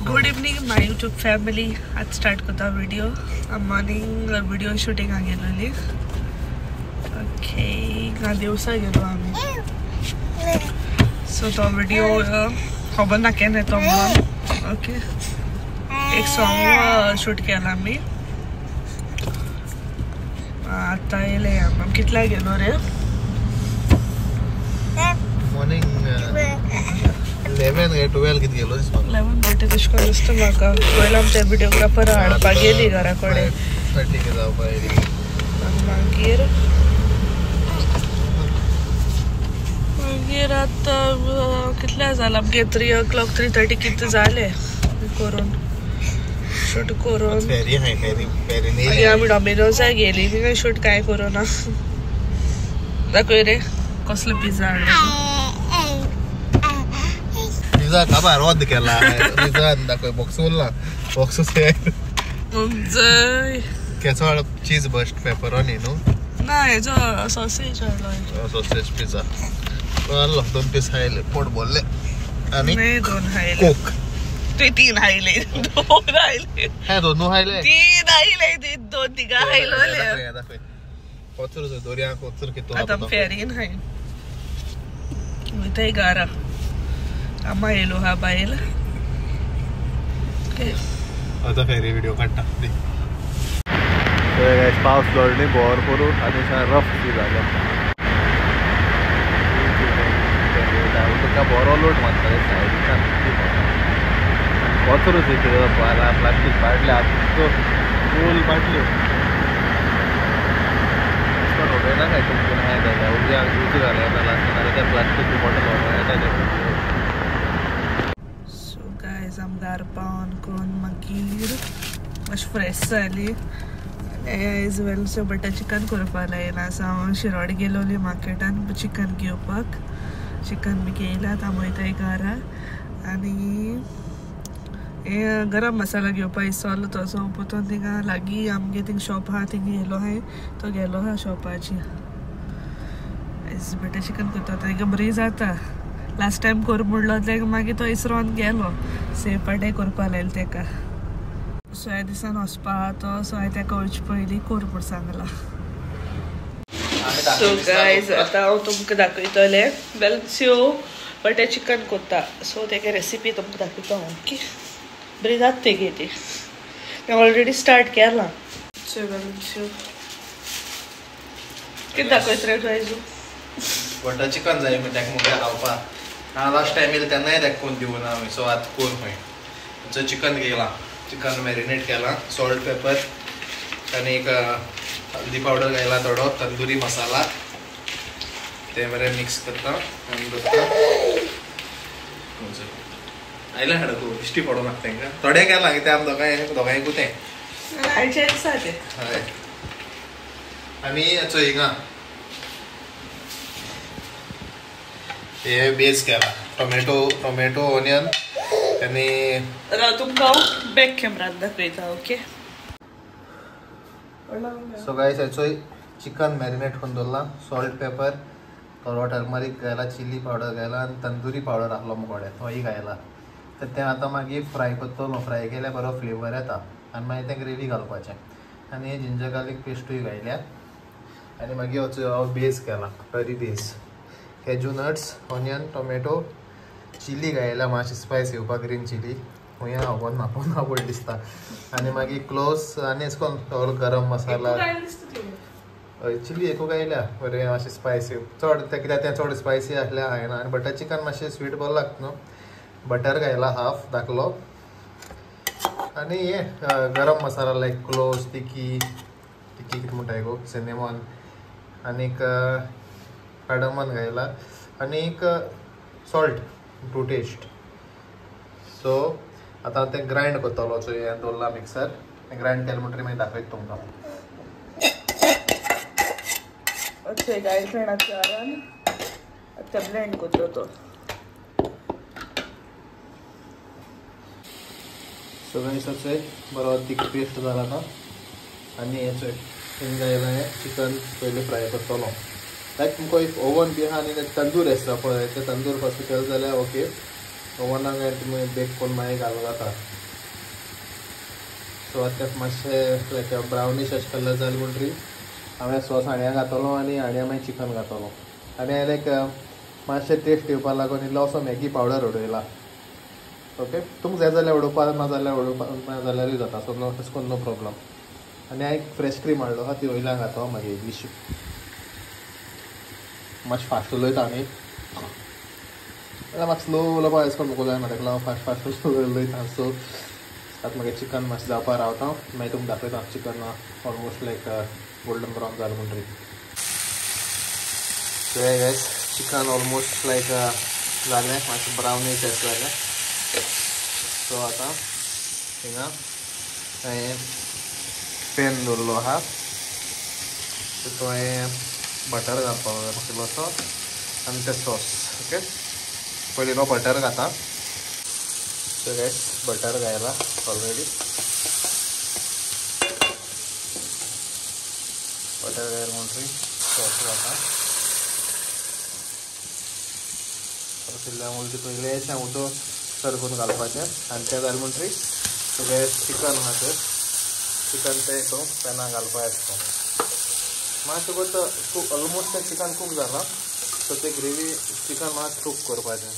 Good evening my YouTube family. आज start करता video. Morning video शूटिंगाक गेलेली. ओके दिवसा गेलो आम्ही. सो तो व्हिडिओ खबर ना केने तो म्हणून ओके एक सॉन्ग शूट केला मी. आता येले आम्ही कितल्या गेलो रे. मॉर्निंग 11 काय 12 किती गेलो. 11 बटे तशको दिसता म्हाका. पयला आमच्या व्हिडिओग्राफर हाडपाक गेली घरा कडेन. मागीर आतां कितल्या जाला आमगे 3 o'clock 3:30 कितें जाले करून शूट करून. मागीर आमी डॉमिनोजाक गेली. थिंगा शूट काय करूना. दाखय रे कसलो पिझ्झा हाडलो. पिझ्झा खाबा रद्द केला. पिझ्झा दाखय बॉक्स उरला. बॉक्स केसवाळ चीज बस्ट पेपरोनी न्हू ना हेजो सॉसेज हाडलो. सॉसेज पिझ्झा हाडलो. 2 पीस खायले पोट भरले. आणि 2 खायले. कोक तू 3 खायले. 2 खायले. हे 2 खायले. 3 खायले. 2 तिगा खायलो. दाखय कोचर दोरिया कोचर कितो आता फेरीन हाय वयताय गारा. अम्मा येलो हा बायल. आता फेरी व्हिडिओ काढता. पावस लोडली भरपूर आणि रफ सी झालं. तुका बरो लोट म्हणटा सायडीच्यान कोचरूच येते. प्लास्टीक पाडले आतां फूल पाडल्यो. ना काय तुमकून हाय जाल्या उजी घाल्या लास्ट त्या प्लास्टीक बॉटल. सो गायज आम गार पावन करून मागीर मातशी फ्रेश जाली. As well so butter chicken करपा लायला. सो हांव शिरोड गेलोली मार्केटान चिकन घेवपाक. चिकन बी घेयलात. हांव वयताय घरा आनी हे गरम मसाला घेवपा इसलो तो. सो पोतून थिंगा लागीं आमगे थिंग शॉप आहा थिंग गेलो हाय. तो गेलो हा शॉपाची. बटर चिकन करता तेका बरी जाता. लास्ट टायम कर म्हणलो तेका मागीर तो इसरोन गेलो. सेम पाटे करपा लायले तेका. सो ह्या दिसान वचपा तो. सो हांवें तेका वयचे पयलीं कर म्हूण सांगला. सो गायज आतां हांव तुमकां दाखयतलें वेलस्यो बटर चिकन करता. सो तेका रेसिपी तुमकां दाखयता हांव. ओके बरी जाता तेगे ती. हांवें ऑलरेडी स्टार्ट केलां. सो वेलस्यो कितें दाखयत रे तुवें. बटर चिकन जाय तेका मुगे खावपाक. हांव लास्ट टायम येयलें तेन्नाय दाखोवन दिवना हांवें. सो आतां कोर खंय चिकन घेयलां. चिकन मॅरिनेट केलां. सॉल्ट पेपर आनी एक हल्दी पावडर घायला थोडो. तंदुरी मसाला ते बरें मिक्स करता आनी दवरता. आयलें हाड तूं बिश्टी पडो नाका तेंकां. थोडें केलां कित्याक आमी दोगांयकूय तें हय. आनी हेचो हिंगा हे बेस केला. टोमॅटो ऑनियन आनी तुमकां हांव बॅक कॅमेरान दाखयता. ओके सो गायस हेचोय चिकन मॅरिनेट करून दवरला. सॉल्ट पेपर थोडो टर्मरीक घायला. चिली पावडर घायला आनी तंदुरी पावडर आसलो मुगोडे तोय घायला. तर तें आतां मागीर फ्राय करतलो. फ्राय केल्यार बरो फ्लेवर येता आनी मागीर तें ग्रेवी घालपाचें. आनी जिंजर गार्लीक पेस्टूय घायल्या. आनी मागीर हांव बेस केला. करी बेस कॅजू नट्स ऑनियन टोमॅटो चिली घायला. मातशी स्पायस येवपाक ग्रीन चिली खूंय आवडना पूण आवड दिसता. आनी मागीर क्लोव्स आनी एश कोन्न गरम मसाला चिली एकू घायल्या. बरें मातशें स्पायसी चड तें कित्याक तें चड स्पायसी आसल्यार खायना. आनी बटर चिकन मातशें स्वीट बरो लागता न्हू. बटर घायला हाफ धाकलो. आनी हे गरम मसाला लायक क्लोव्स तिकी कितें म्हणटाय गो सिनेमन आनीक कार्डमन घायला. आनीक सॉल्ट टू टेस्ट. सो आतां तें ग्रायंड करतलो. सो हें दवरला मिक्सर. ग्रायंड केलें म्हणटकीर मागीर दाखयता तुमकां. ब्लेंड करता तो. सो गायस बरो तीख पेस्ट जाला ना. आनी हेचो हिंगा येयलें चिकन पयलीं फ्राय करतलो. लायक तुमकां एक ओवन बी आहा आनी तंदूर आसता पळय ते तंदूर फस्ट केलो जाल्यार ओके. ओवनाक तुमी बेक करून मागीर घालूं जाता. सो आतां मातशें लायक ब्रावनीश अशें कलर जालें म्हणटरी हांवें सॉस आण्या घातलो आनी आण्या मागीर चिकन घातलो आनी हांवें लायक मातशें टेस्ट येवपा लागून इल्लो असो मॅगी पावडर उडयला. ओके, तुमकां जाय जाल्यार उडोवपा ना जाल्यार उडोवपा जाल्यारूय जाता. सो नो तशें करून नो प्रॉब्लम. आनी हांवें फ्रेश क्रीम हाडलो आहा ती वयल्यान घातो मागीर इल्लीशी. मातशें फास्ट उलयता आमी म्हाका स्लो उलोवपा एश कोन्न जायना ताका लागून फास्ट फास्ट उलयता. सो आतां मागीर चिकन मातशें जावपा रावता मागीर तुमकां दाखयता. चिकन ऑलमोस्ट लायक गोल्डन ब्रावन जालें म्हणटरी. सो हे गायस चिकन ऑलमोस्ट लायक जालें मातशें ब्रावनीश अशें जालें. सो आतां हिंगा हांवें पॅन दवरलो आहा सो हांवें बटर घालपाक जाय म्हाका इल्लोसो आनी ते सॉस. ओके, पयलीं नो बटर घाता. सो गायस बटर घायला ऑलरेडी. बटर घायल म्हणटरी सॉस घाता. तिल्ल्या मुळे पयलेशें उदक सर करून घालपाचें आनी तें जालें म्हणटरी सगळें चिकन आहा तें चिकन तें हितून पॅनाक घालपा येता. मातशें कोत्ता कूक ऑलमोस्ट तें चिकन कूक जालां. सो तें ग्रेवी चिकन मात कूक करपाचें.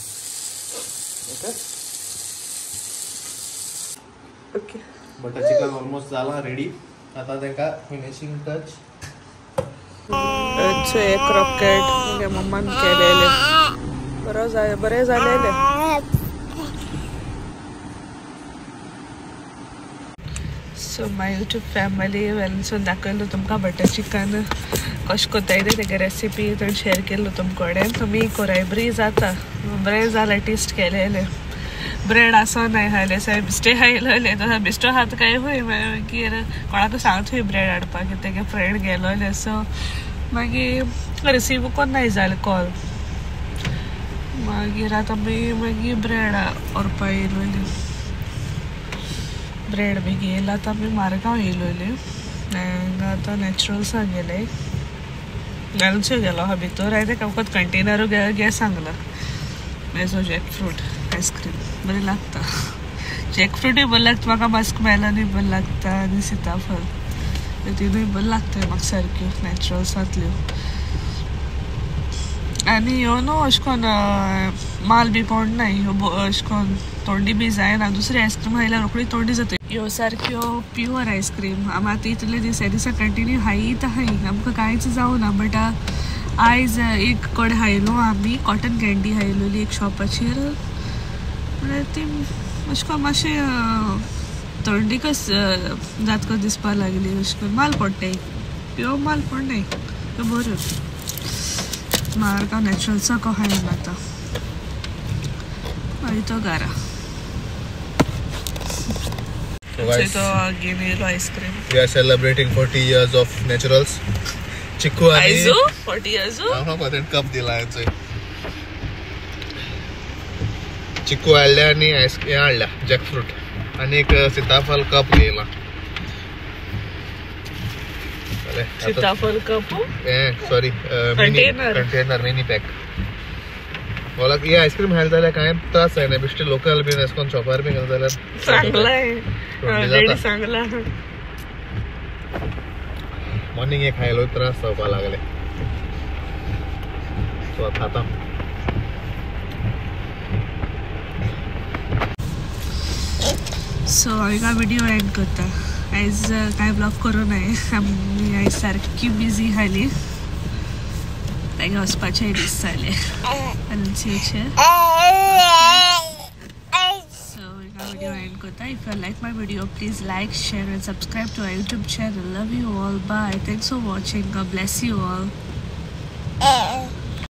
Okay okay. Butter chicken almost जालां रेडी. आतां ताका फिनिशींग टच एक रॉकेट म्हज्या मम्मान केलेलें बरें जालेलें. सो माय यूट्यूब फॅमिली वेलसून दाखयलो तुमकां बटर चिकन कशें कोत्ताय तेगे रेसिपी थंय शेअर केल्लो तुमचे कडेन. तुमी कोराय बरी जाता बरें जालें. टेस्ट केलेलें ब्रेड आसो नाय हायले साय बिस्टे हायलोले तसा बिस्टो हात काय हूय मागीर कोणाक सांगत हूय ब्रेड हाडपाक तेगे फ्रेंड गेलोले. सो मागीर रिसीव कोन्न नाय जालें कॉल. मागीर आतां मागीर ब्रेड व्हरपा येयलोली. ब्रेड बी घेयला आतां आमी मारगांव येयलोली. आतां नॅचरल्साक गेले घालूनशे गेलो आहा भितर. हांवें तेका फकत कंटेनरू घे सांगला. मेजो जॅक फ्रूट आयस्क्रीम बरें लागता. जॅक फ्रूटूय बरें लागता म्हाका. मस्क मेलनूय बरें लागता आनी सिताफळ तिनूय बरें लागता म्हाका सारक्यो नॅचरल्सांतल्यो. आनी ह्यो न्हू अशें कोन्न माल बी पडनाय. ह्यो अशें कोन्न तोंडी बी जायना. दुसरी आयस्क्रीम खायल्यार रोखडी तोंडी जाता. ह्यो सारक्यो प्युअर आयस्क्रीम. आमी आतां इतले दिसा कंटिन्यू हायीत हाय आमकां कांयच जावना. बट आयज एक कडेन हायलो आमी कॉटन कँडी हायलोली एक शॉपाचेर. म्हळ्यार ती अशें कोन्न मातशें थंडीकच जात कशें दिसपा लागली. अशें करून माल पडटाय प्युअर माल पडनाय त्यो बऱ्यो. मारगांव नॅचरल्साक हायन आतां मागीर तो घरा घेवन येयलो ice cream. We are celebrating 40 years of naturals. चिकू आणि 40 years कप दिला चोय. चिकू हाडल्या आनी हे हाडल्या जॅक फ्रूट आनी एक सीताफळ कप घेयला. सीताफळ cup sorry container mini pack. बोला ही आयस्क्रीम खायला जाल्यार कांय त्रास जायना. बेश्टे लोकल बीन अशें करून शॉपार बी घाल जाल्यार सांगला. मॉर्निंग एक खायलो त्रास जावपा लागले. सो खाता. सो हांवें काय व्हिडिओ एंड करता. आयज कांय ब्लॉग करूं नाय. आमी आयज सारकी बिजी हाली. तांकां वचपाचें दीस जाले आलुचेचे. So video end kota. If you like my video, please like, share and subscribe to our YouTube channel. Love you all. Bye. Thanks for watching. God bless you all.